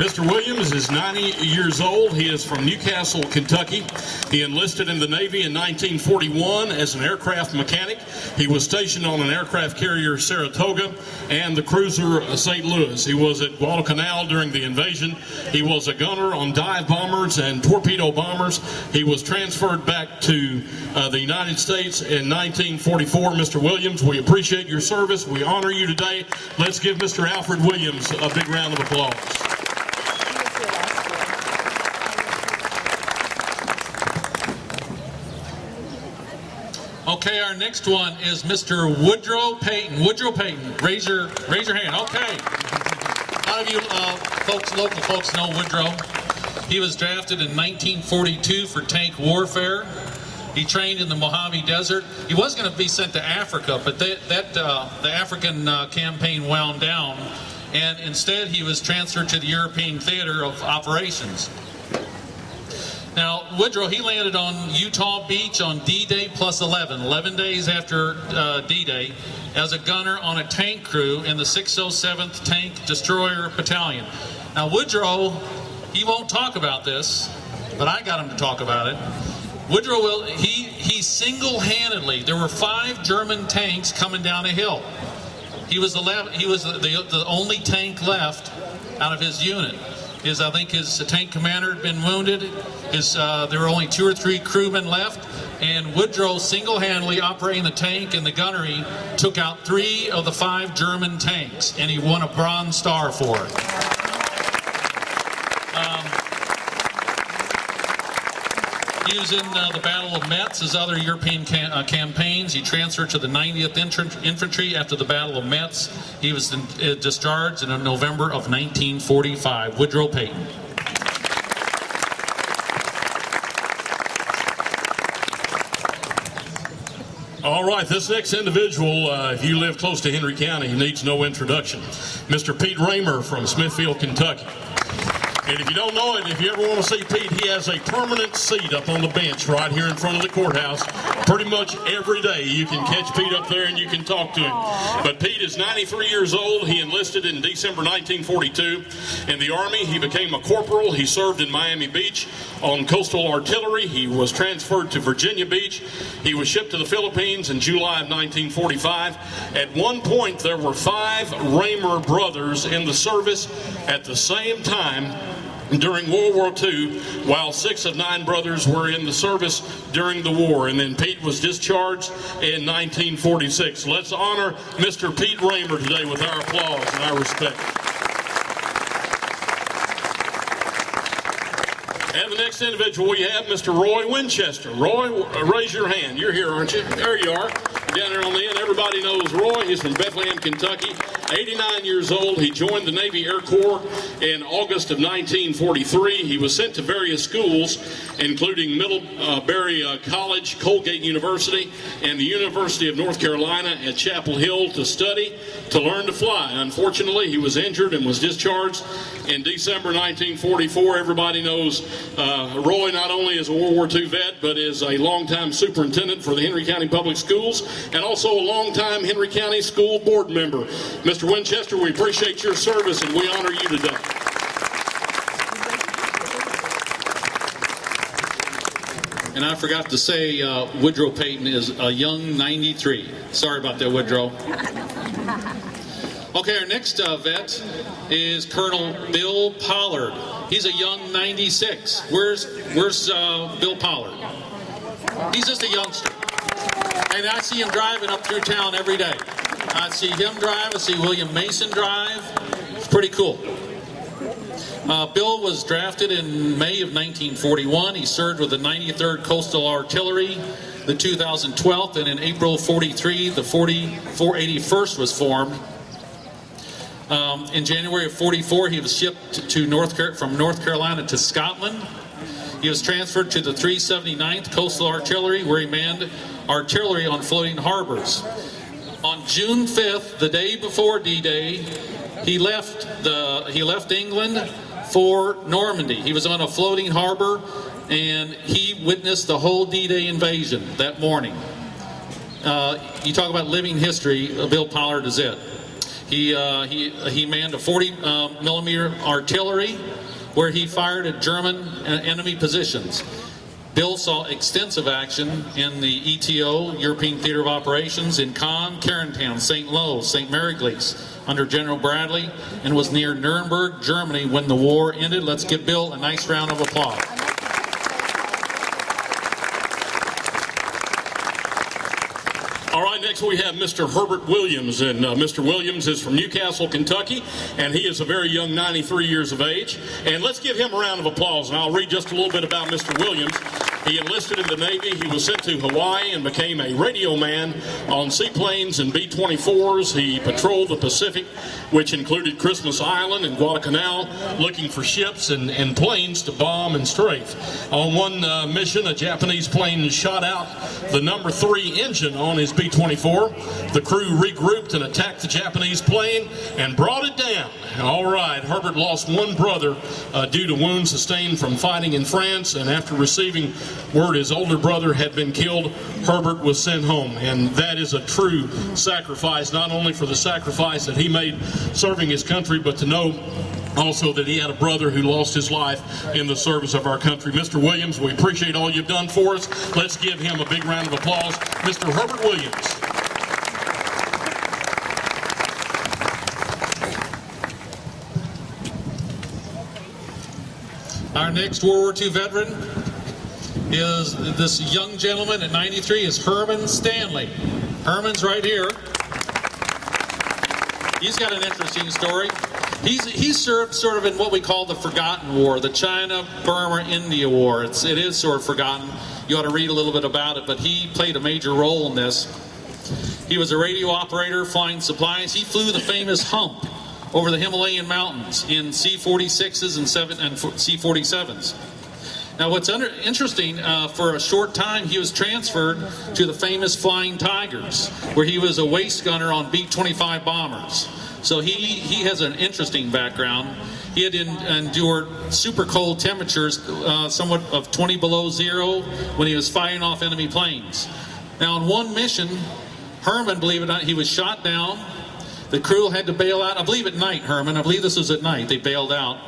Mr. Williams is 90 years old. He is from Newcastle, Kentucky. He enlisted in the Navy in 1941 as an aircraft mechanic. He was stationed on an aircraft carrier Saratoga and the cruiser St. Louis. He was at Guadalcanal during the invasion. He was a gunner on dive bombers and torpedo bombers. He was transferred back to the United States in 1944. Mr. Williams, we appreciate your service. We honor you today. Let's give Mr. Alfred Williams a big round of applause. Okay, our next one is Mr. Woodrow Payton. Woodrow Payton, raise your hand. Okay. A lot of you local folks know Woodrow. He was drafted in 1942 for tank warfare. He trained in the Mojave Desert. He was going to be sent to Africa, but the African campaign wound down, and instead he was transferred to the European Theater of Operations. Now, Woodrow, he landed on Utah Beach on D-Day plus 11 days after D-Day, as a gunner on a tank crew in the 607th Tank Destroyer Battalion. Now, Woodrow, he won't talk about this, but I got him to talk about it. Woodrow, he single-handedly, there were 5 German tanks coming down a hill. He was the only tank left out of his unit. I think his tank commander had been wounded. There were only 2 or 3 crewmen left, and Woodrow single-handedly, operating the tank and the gunnery, took out 3 of the 5 German tanks, and he won a Bronze Star for it. He was in the Battle of Metz, his other European campaigns. He transferred to the 90th Infantry after the Battle of Metz. He was discharged in November of 1945. Woodrow Payton. All right, this next individual, if you live close to Henry County, he needs no introduction. Mr. Pete Raymer from Smithfield, Kentucky. And if you don't know it, if you ever want to see Pete, he has a permanent seat up on the bench right here in front of the courthouse. Pretty much every day you can catch Pete up there and you can talk to him. But Pete is 93 years old. He enlisted in December 1942 in the Army. He became a corporal. He served in Miami Beach on coastal artillery. He was transferred to Virginia Beach. He was shipped to the Philippines in July of 1945. At one point, there were 5 Raymer brothers in the service at the same time during World War II, while 6 of 9 brothers were in the service during the war. And then Pete was discharged in 1946. Let's honor Mr. Pete Raymer today with our applause and our respect. And the next individual we have, Mr. Roy Winchester. Roy, raise your hand. You're here, aren't you? There you are. Down there on the end, everybody knows Roy. He's from Bethlehem, Kentucky. 89 years old. He joined the Navy Air Corps in August of 1943. He was sent to various schools, including Middlebury College, Colgate University, and the University of North Carolina at Chapel Hill to study, to learn to fly. Unfortunately, he was injured and was discharged in December 1944. Everybody knows Roy not only is a World War II vet, but is a longtime superintendent for the Henry County Public Schools, and also a longtime Henry County School Board member. Mr. Winchester, we appreciate your service and we honor you today. And I forgot to say, Woodrow Payton is a young 93. Sorry about that, Woodrow. Okay, our next vet is Colonel Bill Pollard. He's a young 96. Where's Bill Pollard? He's just a youngster. And I see him driving up through town every day. I see him drive. I see William Mason drive. It's pretty cool. Bill was drafted in May of 1941. He served with the 93rd Coastal Artillery, the 2012th, and in April of 43, the 481st was formed. In January of 44, he was shipped to from North Carolina to Scotland. He was transferred to the 379th Coastal Artillery, where he manned artillery on floating harbors. On June 5th, the day before D-Day, he left England for Normandy. He was on a floating harbor, and he witnessed the whole D-Day invasion that morning. You talk about living history, Bill Pollard is it. He manned a 40 millimeter artillery where he fired at German enemy positions. Bill saw extensive action in the ETO, European Theater of Operations, in Caen, Carentan, St. Lo, St. Maryglis, under General Bradley, and was near Nuremberg, Germany when the war ended. Let's give Bill a nice round of applause. All right, next we have Mr. Herbert Williams, and Mr. Williams is from Newcastle, Kentucky, and he is a very young 93 years of age. And let's give him a round of applause, and I'll read just a little bit about Mr. Williams. He enlisted in the Navy. He was sent to Hawaii and became a radio man on seaplanes and B-24s. He patrolled the Pacific, which included Christmas Island and Guadalcanal, looking for ships and planes to bomb and strafe. On one mission, a Japanese plane shot out the number 3 engine on his B-24. The crew regrouped and attacked the Japanese plane and brought it down. All right, Herbert lost one brother due to wounds sustained from fighting in France, and after receiving word his older brother had been killed, Herbert was sent home. And that is a true sacrifice, not only for the sacrifice that he made serving his country, but to know also that he had a brother who lost his life in the service of our country. Mr. Williams, we appreciate all you've done for us. Let's give him a big round of applause. Mr. Herbert Williams. Our next World War II veteran is this young gentleman at 93 is Herman Stanley. Herman's right here. He's got an interesting story. He served sort of in what we call the Forgotten War, the China-Burma-India War. It is sort of forgotten. You ought to read a little bit about it, but he played a major role in this. He was a radio operator flying supplies. He flew the famous hump over the Himalayan mountains in C-46s and C-47s. Now what's interesting, for a short time he was transferred to the famous Flying Tigers, where he was a waist gunner on B-25 bombers. So he has an interesting background. He had endured super cold temperatures, somewhat of 20 below zero, when he was fighting off enemy planes. Now on one mission, Herman, believe it or not, he was shot down. The crew had to bail out, I believe at night, Herman, I believe this was at night, they bailed out.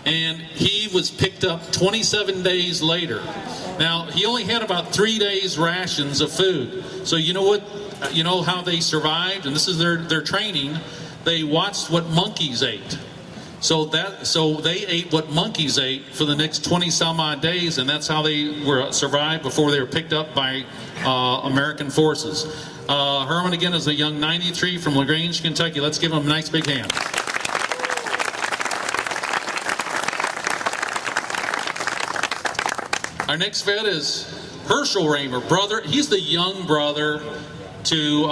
And he was picked up 27 days later. Now, he only had about 3 days rations of food. So you know what, you know how they survived? And this is their training. They watched what monkeys ate. So they ate what monkeys ate for the next 20 some odd days, and that's how they were survived before they were picked up by American forces. Herman again is a young 93 from LaGrange, Kentucky. Let's give him a nice big hand. Our next vet is Herschel Raymer, brother. He's the young brother to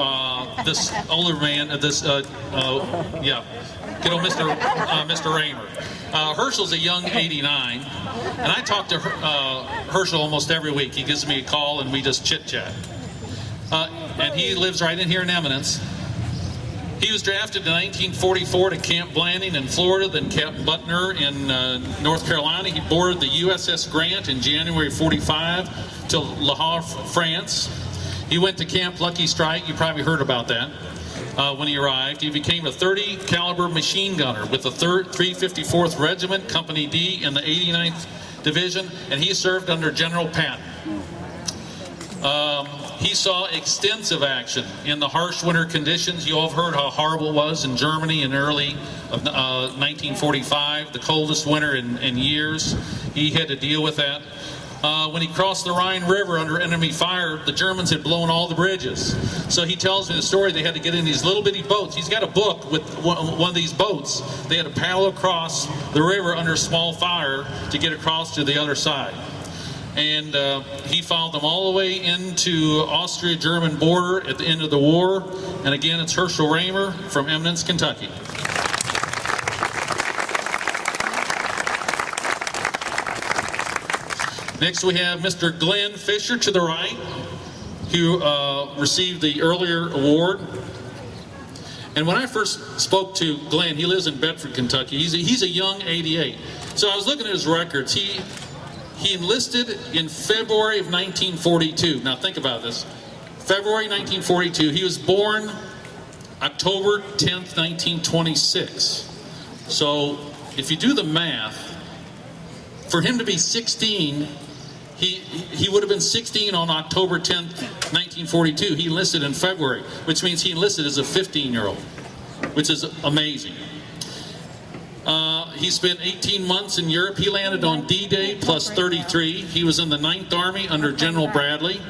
this older man. Mr. Raymer. Herschel's a young 89, and I talk to Herschel almost every week. He gives me a call, and we just chit-chat. And he lives right in here in Eminence. He was drafted in 1944 to Camp Blanding in Florida, then Camp Butner in North Carolina. He boarded the USS Grant in January 45 to Le Havre, France. He went to Camp Lucky Strike. You probably heard about that when he arrived. He became a 30 caliber machine gunner with the 354th Regiment, Company D, in the 89th Division, and he served under General Patton. He saw extensive action in the harsh winter conditions. You all have heard how horrible it was in Germany in early of 1945, the coldest winter in years. He had to deal with that. When he crossed the Rhine River under enemy fire, the Germans had blown all the bridges. So he tells me the story, they had to get in these little bitty boats. He's got a book with one of these boats. They had to paddle across the river under small fire to get across to the other side. And he followed them all the way into Austria-German border at the end of the war. And again, it's Herschel Raymer from Eminence, Kentucky. Next we have Mr. Glenn Fisher to the right, who received the earlier award. And when I first spoke to Glenn, he lives in Bedford, Kentucky. He's a young 88. So I was looking at his records. He enlisted in February of 1942. Now think about this. February 1942. He was born, October 10th, 1926. So if you do the math, for him to be 16, he would have been 16 on October 10th, 1942. He enlisted in February, which means he enlisted as a 15-year-old, which is amazing. He spent 18 months in Europe. He landed on D-Day plus 33. He was in the 9th Army under General Bradley.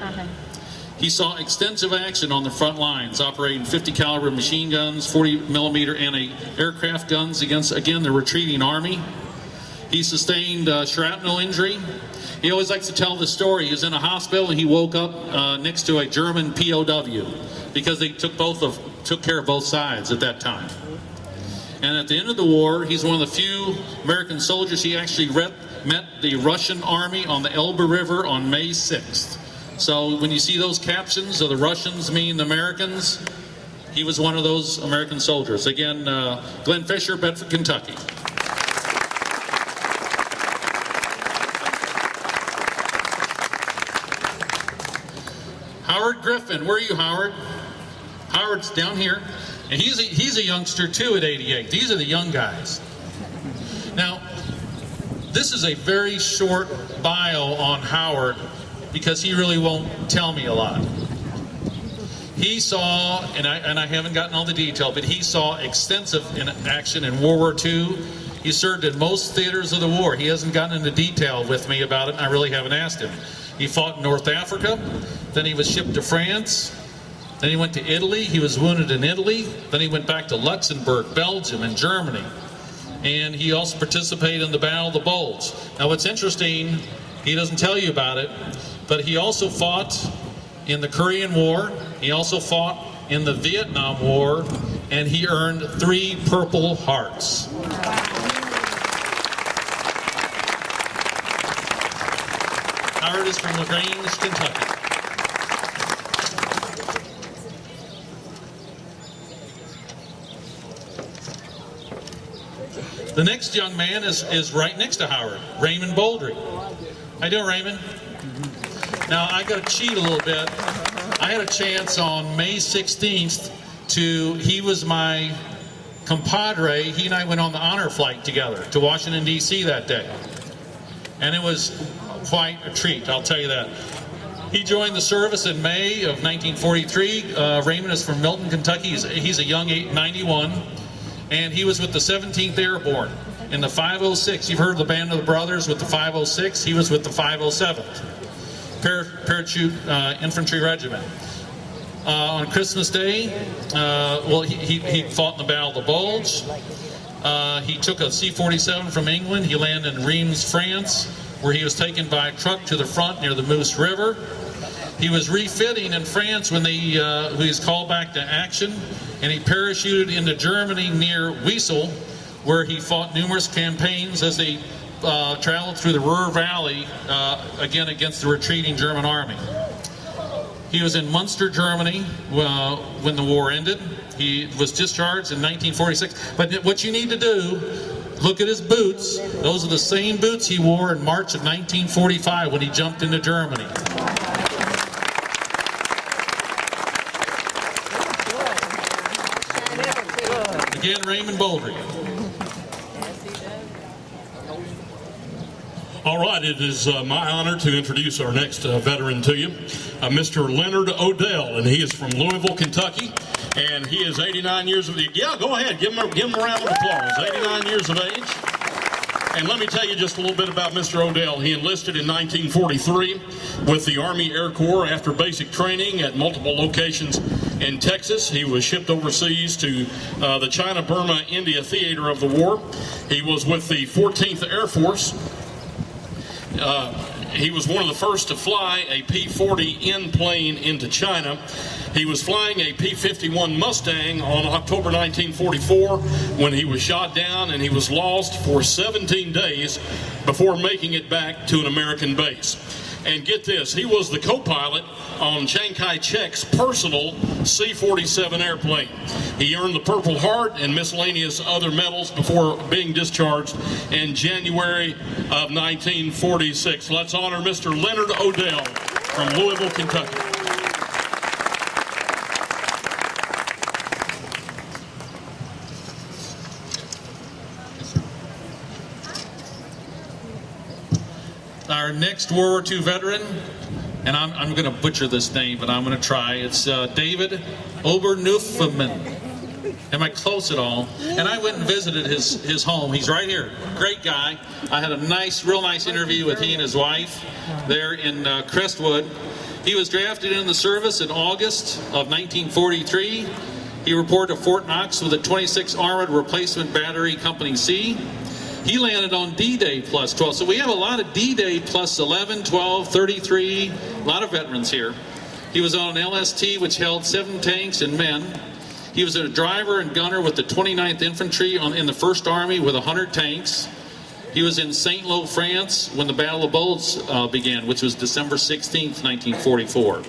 He saw extensive action on the front lines, operating 50 caliber machine guns, 40 millimeter anti-aircraft guns against, again, the retreating army. He sustained shrapnel injury. He always likes to tell the story. He was in a hospital and he woke up next to a German POW because they took care of both sides at that time. And at the end of the war, he's one of the few American soldiers. He actually met the Russian army on the Elbe River on May 6th. So when you see those captions of the Russians mean the Americans, he was one of those American soldiers. Again, Glenn Fisher, Bedford, Kentucky. Howard Griffin, where are you, Howard? Howard's down here, and he's a youngster too at 88. These are the young guys. Now, this is a very short bio on Howard because he really won't tell me a lot. He saw, and I haven't gotten all the detail, but he saw extensive action in World War II. He served in most theaters of the war. He hasn't gotten into detail with me about it, and I really haven't asked him. He fought in North Africa, then he was shipped to France, then he went to Italy. He was wounded in Italy, then he went back to Luxembourg, Belgium, and Germany. And he also participated in the Battle of the Bulge. Now what's interesting, he doesn't tell you about it, but he also fought in the Korean War, he also fought in the Vietnam War, and he earned 3 Purple Hearts. Howard is from LaGrange, Kentucky. The next young man is right next to Howard, Raymond Bouldry. How you doing, Raymond? Now, I got to cheat a little bit. I had a chance on May 16th he was my compadre. He and I went on the honor flight together to Washington, D.C. that day. And it was quite a treat, I'll tell you that. He joined the service in May of 1943. Raymond is from Milton, Kentucky. He's a young 91. And he was with the 17th Airborne in the 506. You've heard the Band of the Brothers with the 506. He was with the 507th Parachute Infantry Regiment. On Christmas Day, he fought in the Battle of the Bulge. He took a C-47 from England. He landed in Reims, France, where he was taken by a truck to the front near the Moose River. He was refitting in France when he was called back to action, and he parachuted into Germany near Wesel, where he fought numerous campaigns as they traveled through the Ruhr Valley, again against the retreating German army. He was in Munster, Germany when the war ended. He was discharged in 1946. But what you need to do, look at his boots. Those are the same boots he wore in March of 1945 when he jumped into Germany. Again, Raymond Bouldry. All right, it is my honor to introduce our next veteran to you, Mr. Leonard Odell, and he is from Louisville, Kentucky, and he is 89 years of age. Yeah, go ahead, give him a round of applause. 89 years of age. And let me tell you just a little bit about Mr. Odell. He enlisted in 1943 with the Army Air Corps after basic training at multiple locations in Texas. He was shipped overseas to the China-Burma-India theater of the war. He was with the 14th Air Force. He was one of the first to fly a P-40N plane into China. He was flying a P-51 Mustang on October 1944 when he was shot down, and he was lost for 17 days before making it back to an American base. And get this, he was the co-pilot on Chiang Kai-shek's personal C-47 airplane. He earned the Purple Heart and miscellaneous other medals before being discharged in January of 1946. Let's honor Mr. Leonard Odell from Louisville, Kentucky. Our next World War II veteran, and I'm going to butcher this name, but I'm going to try. It's David Oberneufmann. Am I close at all? And I went and visited his home. He's right here. Great guy. I had a real nice interview with he and his wife there in Crestwood. He was drafted into the service in August of 1943. He reported to Fort Knox with a 26 Armored Replacement Battery Company C. He landed on D-Day plus 12. So we have a lot of D-Day plus 11, 12, 33, a lot of veterans here. He was on an LST which held 7 tanks and men. He was a driver and gunner with the 29th Infantry in the 1st Army with 100 tanks. He was in St. Lo, France when the Battle of Bulge began, which was December 16th, 1944.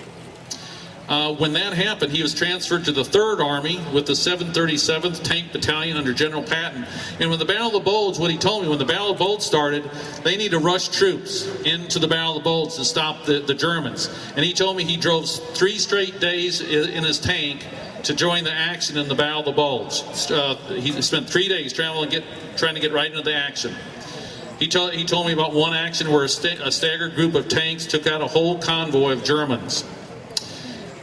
When that happened, he was transferred to the 3rd Army with the 737th Tank Battalion under General Patton. And when the Battle of the Bulge, what he told me, when the Battle of the Bulge started, they need to rush troops into the Battle of the Bulge to stop the Germans. And he told me he drove 3 straight days in his tank to join the action in the Battle of the Bulge. He spent 3 days trying to get right into the action. He told me about one action where a staggered group of tanks took out a whole convoy of Germans.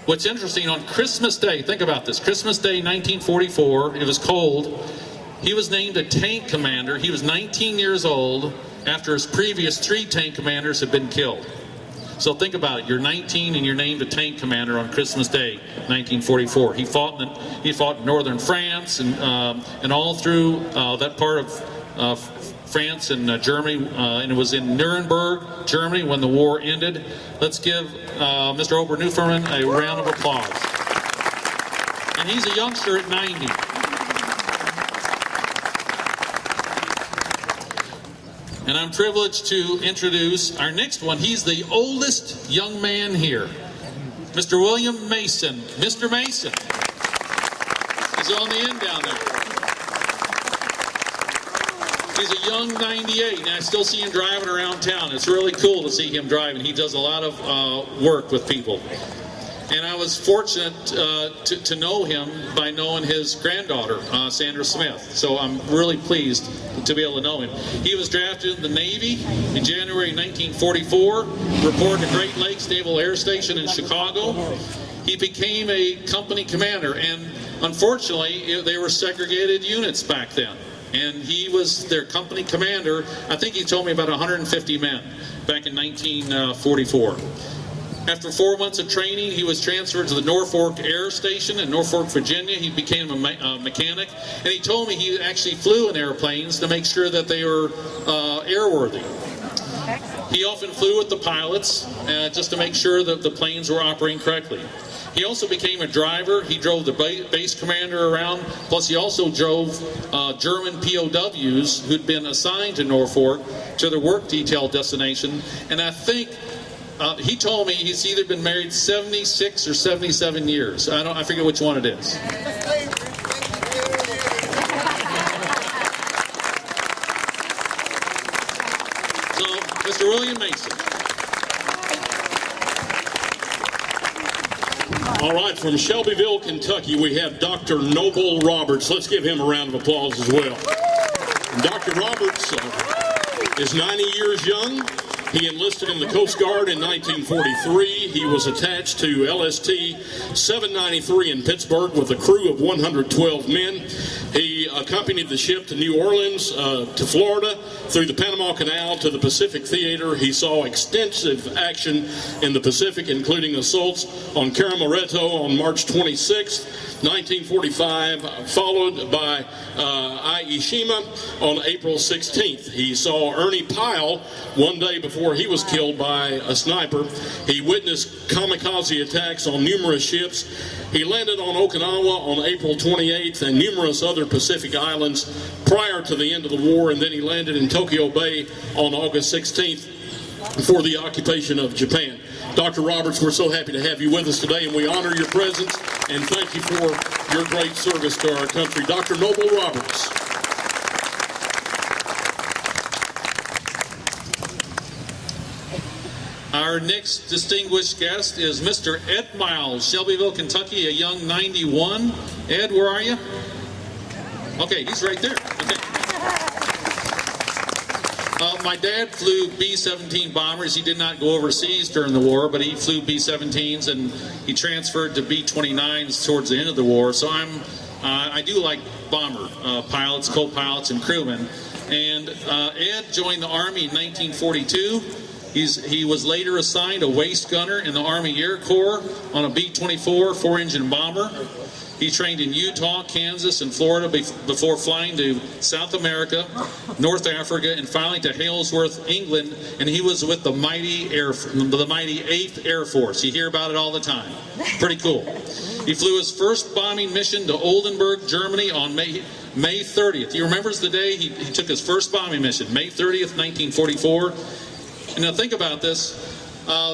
What's interesting, on Christmas Day, think about this, Christmas Day 1944, it was cold, he was named a tank commander. He was 19 years old after his previous 3 tank commanders had been killed. So think about it, you're 19 and you're named a tank commander on Christmas Day 1944. He fought in northern France and all through that part of France and Germany, and it was in Nuremberg, Germany, when the war ended. Let's give Mr. Oberneufmann a round of applause. And he's a youngster at 90. And I'm privileged to introduce our next one. He's the oldest young man here, Mr. William Mason. Mr. Mason. He's on the end down there. He's a young 98, and I still see him driving around town. It's really cool to see him driving. He does a lot of work with people. And I was fortunate to know him by knowing his granddaughter, Sandra Smith. So I'm really pleased to be able to know him. He was drafted in the Navy in January 1944, reported to Great Lakes Naval Air Station in Chicago. He became a company commander, and unfortunately, they were segregated units back then. And he was their company commander. I think he told me about 150 men back in 1944. After 4 months of training, he was transferred to the Norfolk Air Station in Norfolk, Virginia. He became a mechanic, and he told me he actually flew in airplanes to make sure that they were airworthy. He often flew with the pilots just to make sure that the planes were operating correctly. He also became a driver. He drove the base commander around, plus he also drove German POWs who'd been assigned to Norfolk to their work detail destination, and I think he told me he's either been married 76 or 77 years. I forget which one it is. So, Mr. William Mason. All right, from Shelbyville, Kentucky, we have Dr. Noble Roberts. Let's give him a round of applause as well. And Dr. Roberts is 90 years young. He enlisted in the Coast Guard in 1943. He was attached to LST 793 in Pittsburgh with a crew of 112 men. He accompanied the ship to New Orleans, to Florida, through the Panama Canal to the Pacific Theater. He saw extensive action in the Pacific, including assaults on Caramoreto on March 26, 1945, followed by Aishima on April 16th. He saw Ernie Pyle one day before he was killed by a sniper. He witnessed kamikaze attacks on numerous ships. He landed on Okinawa on April 28th and numerous other Pacific islands prior to the end of the war, and then he landed in Tokyo Bay on August 16th for the occupation of Japan. Dr. Roberts, we're so happy to have you with us today, and we honor your presence and thank you for your great service to our country. Dr. Noble Roberts. Our next distinguished guest is Mr. Ed Miles, Shelbyville, Kentucky, a young 91. Ed, where are you? Okay, he's right there. Okay. my dad flew B-17 bombers. He did not go overseas during the war, but he flew B-17s, and he transferred to B-29s towards the end of the war. So I do like bomber pilots, co-pilots, and crewmen. And Ed joined the Army in 1942. He was later assigned a waist gunner in the Army Air Corps on a B-24 4-engine bomber. He trained in Utah, Kansas, and Florida before flying to South America, North Africa, and finally to Halesworth, England. And he was with the mighty 8th Air Force. You hear about it all the time. Pretty cool. He flew his first bombing mission to Oldenburg, Germany on May 30th. He remembers the day he took his first bombing mission, May 30th, 1944. And now think about this.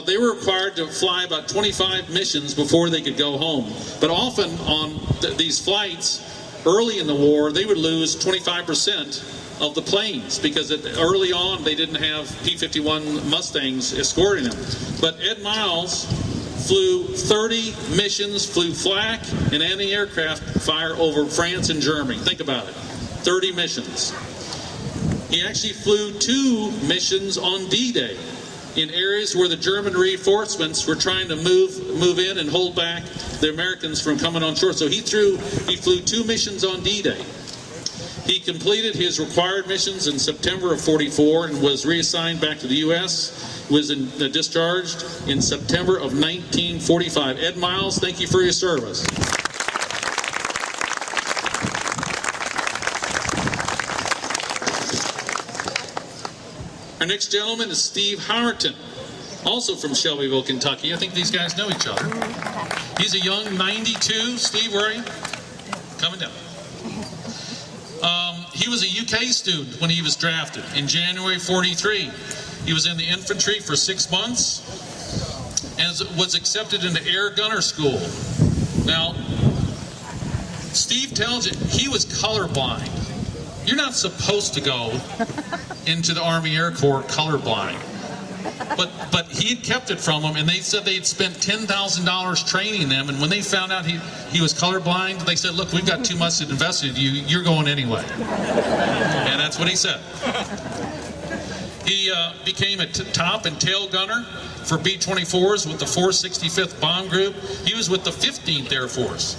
They were required to fly about 25 missions before they could go home. But often on these flights, early in the war, they would lose 25% of the planes because early on they didn't have P-51 Mustangs escorting them. But Ed Miles flew 30 missions, flew flak and anti-aircraft fire over France and Germany. Think about it, 30 missions. He actually flew 2 missions on D-Day in areas where the German reinforcements were trying to move in and hold back the Americans from coming on shore. So he flew 2 missions on D-Day. He completed his required missions in September of 44 and was reassigned back to the U.S. Was discharged in September of 1945. Ed Miles, thank you for your service. Our next gentleman is Steve Howerton, also from Shelbyville, Kentucky. I think these guys know each other. He's a young 92. Steve, where are you? Coming down. He was a UK student when he was drafted in January 43. He was in the infantry for 6 months and was accepted into Air Gunner School. Now, Steve tells you he was colorblind. You're not supposed to go into the Army Air Corps colorblind. But he had kept it from them, and they said they had spent $10,000 training them, and when they found out he was colorblind, they said, look, we've got too much invested in you, you're going anyway. And that's what he said. He became a top and tail gunner for B-24s with the 465th Bomb Group. He was with the 15th Air Force.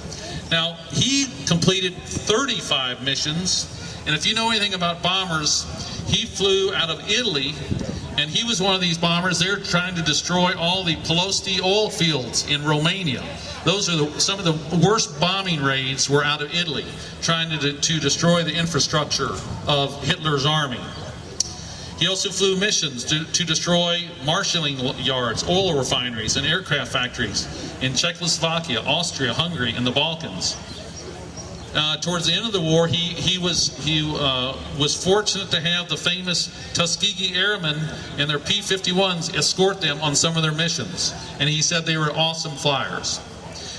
Now, he completed 35 missions, and if you know anything about bombers, he flew out of Italy, and he was one of these bombers. They're trying to destroy all the Ploesti oil fields in Romania. Those are some of the worst bombing raids were out of Italy, trying to destroy the infrastructure of Hitler's army. He also flew missions to destroy marshalling yards, oil refineries, and aircraft factories in Czechoslovakia, Austria, Hungary, and the Balkans. Towards the end of the war, he was fortunate to have the famous Tuskegee Airmen and their P-51s escort them on some of their missions, and he said they were awesome flyers.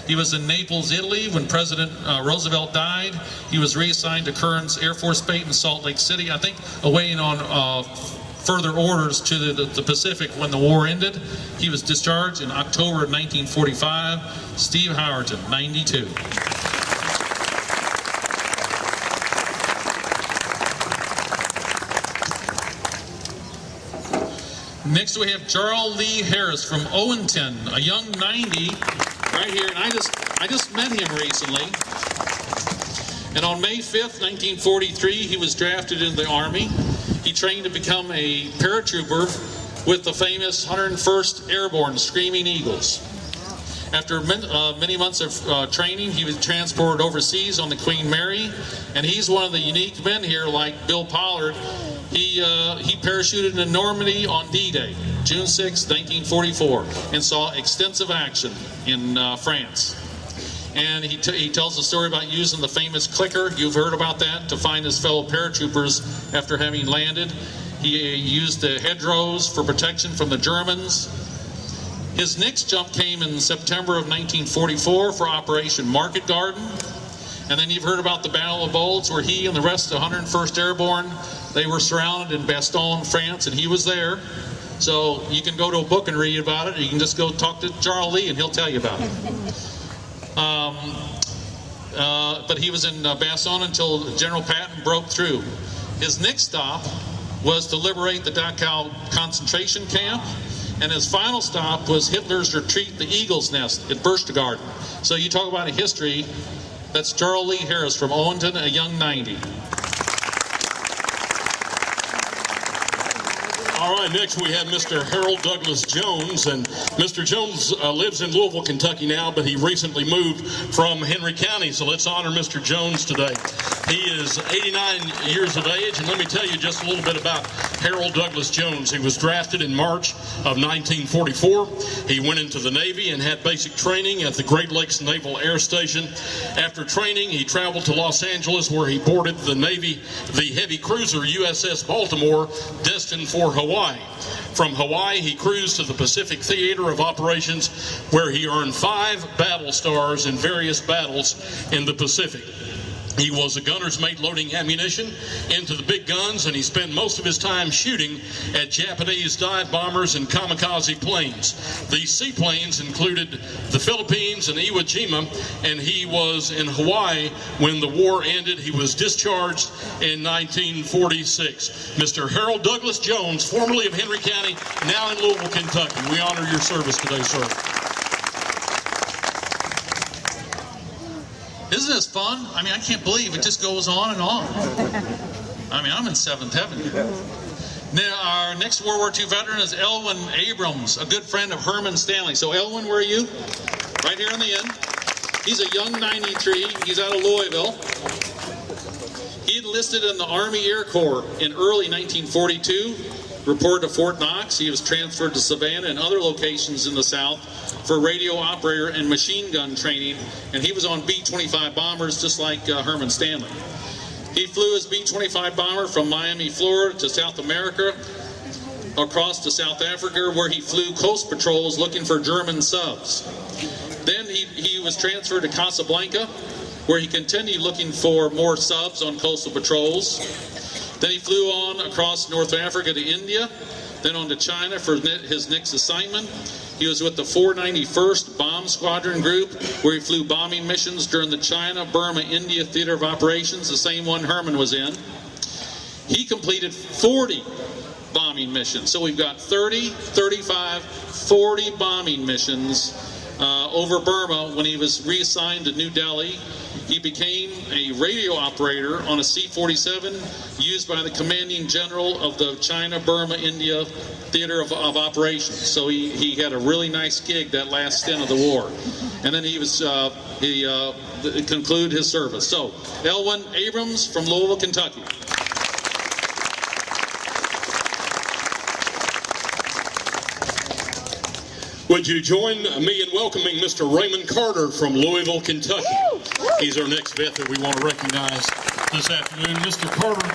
He was in Naples, Italy when President Roosevelt died. He was reassigned to Kearns Air Force Base in Salt Lake City, I think awaiting on further orders to the Pacific when the war ended. He was discharged in October of 1945. Steve Howerton, 92. Next we have Jarl Lee Harris from Owenton, a young 90 right here, and I just met him recently. And on May 5th, 1943, he was drafted into the Army. He trained to become a paratrooper with the famous 101st Airborne Screaming Eagles. After many months of training, he was transported overseas on the Queen Mary, and he's one of the unique men here, like Bill Pollard. He parachuted in Normandy on D-Day, June 6, 1944, and saw extensive action in France. And he tells a story about using the famous clicker, you've heard about that, to find his fellow paratroopers after having landed. He used the hedgerows for protection from the Germans. His next jump came in September of 1944 for Operation Market Garden. And then you've heard about the Battle of Bulge, where he and the rest of the 101st Airborne, they were surrounded in Bastogne, France, and he was there. So you can go to a book and read about it, or you can just go talk to Jarl Lee and he'll tell you about it. But he was in Bastogne until General Patton broke through. His next stop was to liberate the Dachau concentration camp, and his final stop was Hitler's retreat, the Eagle's Nest at Berchtesgaden. So you talk about a history. That's Jarl Lee Harris from Owenton, a young 90. All right, next we have Mr. Harold Douglas Jones, and Mr. Jones lives in Louisville, Kentucky now, but he recently moved from Henry County, so let's honor Mr. Jones today. He is 89 years of age, and let me tell you just a little bit about Harold Douglas Jones. He was drafted in March of 1944. He went into the Navy and had basic training at the Great Lakes Naval Air Station. After training, he traveled to Los Angeles, where he boarded the heavy cruiser USS Baltimore, destined for Hawaii. From Hawaii, he cruised to the Pacific Theater of Operations, where he earned 5 battle stars in various battles in the Pacific. He was a gunner's mate loading ammunition into the big guns, and he spent most of his time shooting at Japanese dive bombers and kamikaze planes. These seaplanes included the Philippines and Iwo Jima, and he was in Hawaii when the war ended. He was discharged in 1946. Mr. Harold Douglas Jones, formerly of Henry County, now in Louisville, Kentucky. We honor your service today, sir. Isn't this fun? I mean, I can't believe it just goes on and on. I mean, I'm in 7th heaven. Now, our next World War II veteran is Elwin Abrams, a good friend of Herman Stanley. So, Elwin, where are you? Right here on the end. He's a young 93. He's out of Louisville. He enlisted in the Army Air Corps in early 1942. Reported to Fort Knox. He was transferred to Savannah and other locations in the South for radio operator and machine gun training, and he was on B-25 bombers just like Herman Stanley. He flew his B-25 bomber from Miami, Florida to South America, across to South Africa, where he flew coast patrols looking for German subs. Then he was transferred to Casablanca, where he continued looking for more subs on coastal patrols. Then he flew on across North Africa to India, then on to China for his next assignment. He was with the 491st Bomb Squadron Group, where he flew bombing missions during the China, Burma, India Theater of Operations, the same one Herman was in. He completed 40 bombing missions. So we've got 30, 35, 40 bombing missions over Burma. When he was reassigned to New Delhi, he became a radio operator on a C-47 used by the commanding general of the China, Burma, India Theater of Operations. So he had a really nice gig that last stint of the war. And then he concluded his service. So, Elwin Abrams from Louisville, Kentucky. Would you join me in welcoming Mr. Raymond Carter from Louisville, Kentucky? He's our next vet that we want to recognize this afternoon. Mr. Carter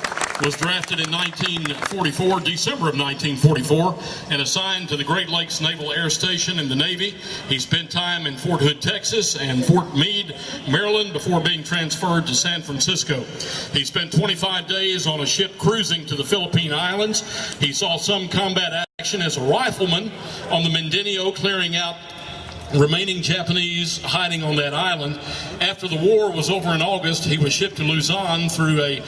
was drafted in December of 1944, and assigned to the Great Lakes Naval Air Station in the Navy. He spent time in Fort Hood, Texas, and Fort Meade, Maryland, before being transferred to San Francisco. He spent 25 days on a ship cruising to the Philippine Islands. He saw some combat action as a rifleman on the Mindanao, clearing out remaining Japanese hiding on that island. After the war was over in August, he was shipped to Luzon through a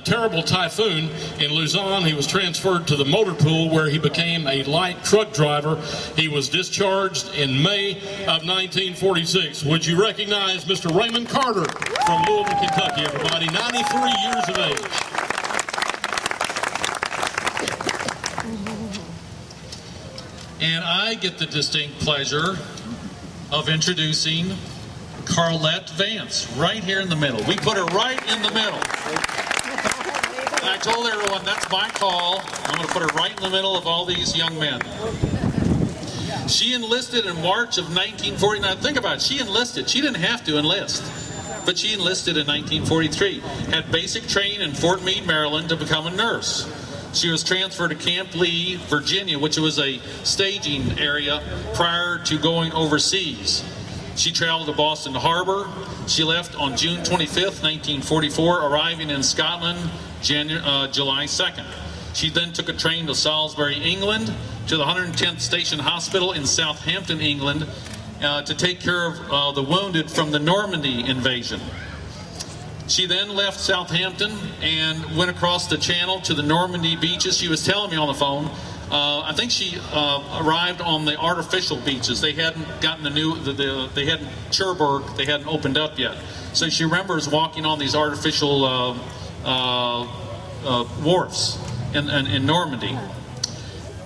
terrible typhoon. In Luzon, he was transferred to the motor pool, where he became a light truck driver. He was discharged in May of 1946. Would you recognize Mr. Raymond Carter from Louisville, Kentucky, everybody? 93 years of age. And I get the distinct pleasure of introducing Carlette Vance, right here in the middle. We put her right in the middle. And I told everyone, that's my call. I'm going to put her right in the middle of all these young men. She enlisted in March of 1949. Think about it. She enlisted. She didn't have to enlist, but she enlisted in 1943. Had basic training in Fort Meade, Maryland, to become a nurse. She was transferred to Camp Lee, Virginia, which was a staging area prior to going overseas. She traveled to Boston Harbor. She left on June 25th, 1944, arriving in Scotland July 2nd. She then took a train to Salisbury, England, to the 110th Station Hospital in Southampton, England, to take care of the wounded from the Normandy invasion. She then left Southampton and went across the channel to the Normandy beaches. She was telling me on the phone, I think she arrived on the artificial beaches. They hadn't gotten they hadn't, Cherbourg, they hadn't opened up yet. So she remembers walking on these artificial wharfs in Normandy.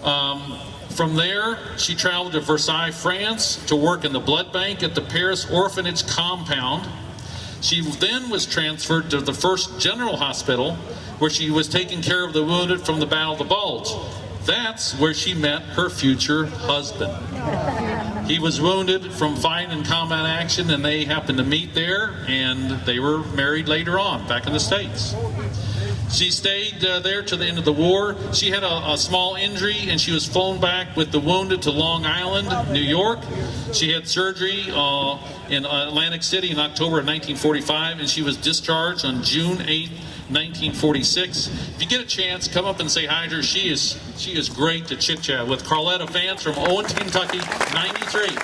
From there, she traveled to Versailles, France to work in the blood bank at the Paris Orphanage compound. She then was transferred to the First General Hospital, where she was taking care of the wounded from the Battle of the Bulge. That's where she met her future husband. He was wounded from fighting in combat action, and they happened to meet there, and they were married later on, back in the States. She stayed there to the end of the war. She had a small injury, and she was flown back with the wounded to Long Island, New York. She had surgery in Atlantic City in October of 1945, and she was discharged on June 8th, 1946. If you get a chance, come up and say hi to her. She is great to chit-chat with. Carletta Vance from Owen, Kentucky, 93.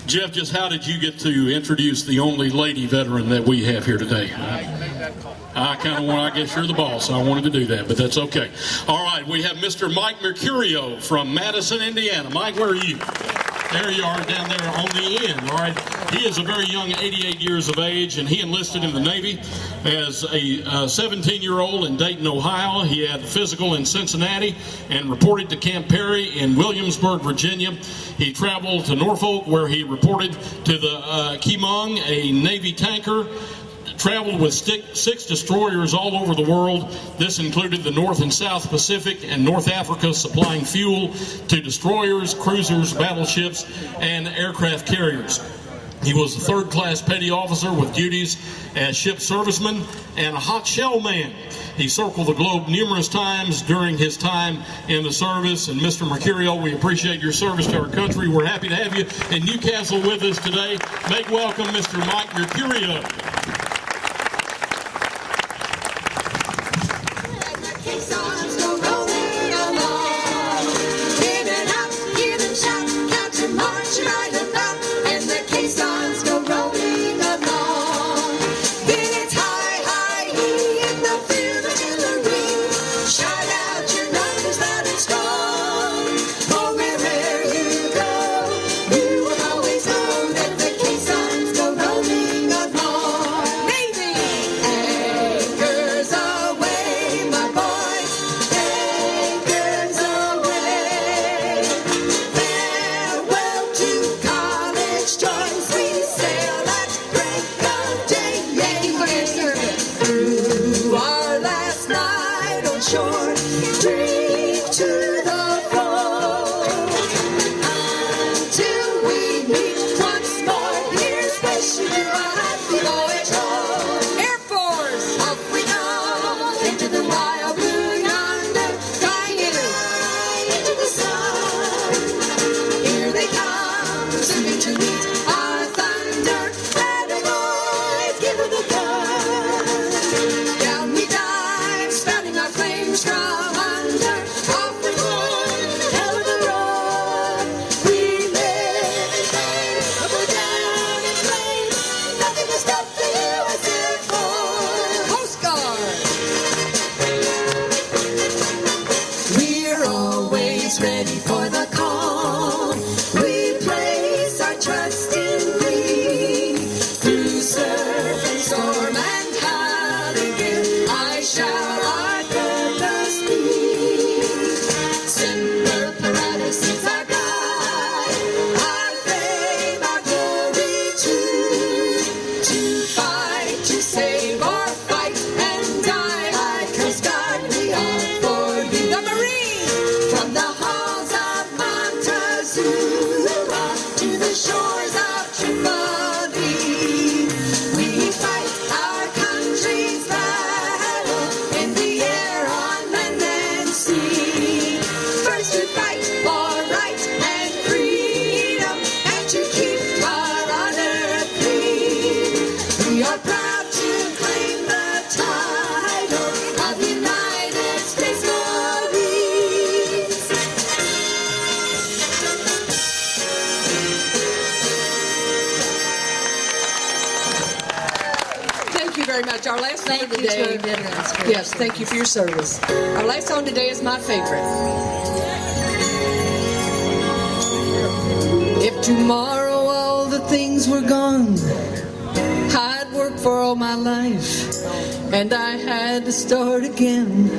Jeff, just how did you get to introduce the only lady veteran that we have here today? I kind of want, I guess you're the boss, so I wanted to do that, but that's okay. All right, we have Mr. Mike Mercurio from Madison, Indiana. Mike, where are you? There you are, down there on the end, all right? He is a very young 88 years of age, and he enlisted in the Navy as a 17-year-old in Dayton, Ohio. He had a physical in Cincinnati and reported to Camp Perry in Williamsburg, Virginia. He traveled to Norfolk, where he reported to the Keemung, a Navy tanker. Traveled with 6 destroyers all over the world. This included the North and South Pacific and North Africa, supplying fuel to destroyers, cruisers, battleships, and aircraft carriers. He was a third-class petty officer with duties as ship serviceman and a hot shell man. He circled the globe numerous times during his time in the service. And Mr. Mercurio, we appreciate your service to our country. We're happy to have you in Newcastle with us today. Make welcome Mr. Mike Mercurio. Down we dive, spouting our flames from under. much. Our last song Thank you to today. our veterans for Yes, their thank you for your service. Our last song today is my favorite. If tomorrow all the things were gone, I'd work for all my life, and I had to start again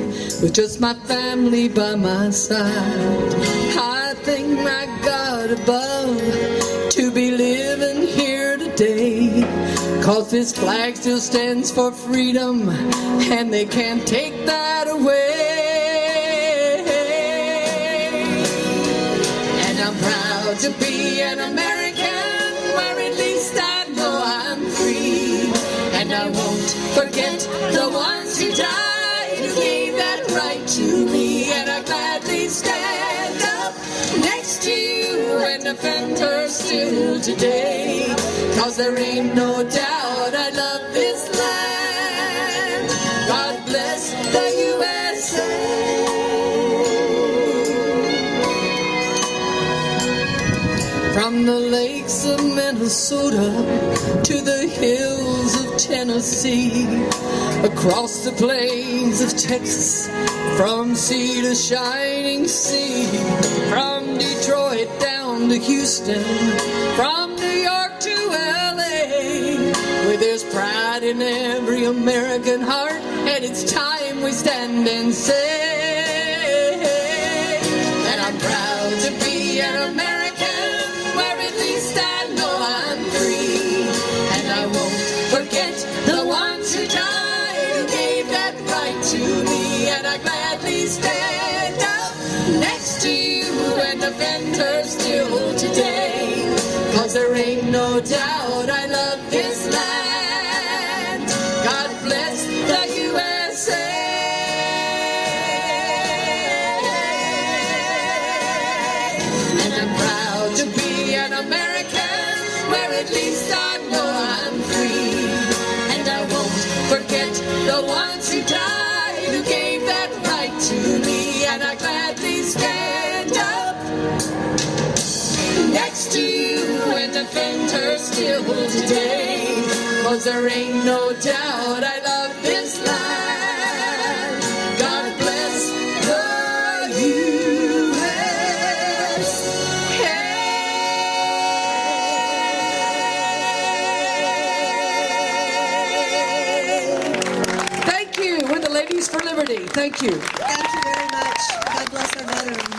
with just my family by my side. I thank my God above to be living here today, 'cause this flag still stands for freedom, and they can't take that away. And I'm proud to be an American, where at least I know I'm free. And I won't forget the ones who died, who gave that right to me. And I gladly stand up next to you and defend her still today, 'cause there ain't no doubt I love this land. God bless the USA. From the lakes of Minnesota to the hills of Tennessee, across the plains of Texas, from sea to shining sea, from Detroit down to Houston, from New York to LA, where there's pride in every American heart, and it's time we stand and say that I'm proud to be an American, where at least I know I'm free. And I won't forget the ones who died, who gave that right to me. And I gladly stand up next to you and defend her still today, 'cause there ain't no doubt I love this land. God bless the USA. And I'm proud to be an American, where at least I know I'm free. And I won't forget the ones who died, who gave that right to me. And I gladly stand up next to you and defend her still today, 'cause there ain't no doubt I love this land. God bless the U.S. Thank you. We're the Ladies for Liberty. Thank you. Thank you very much. God bless our veterans.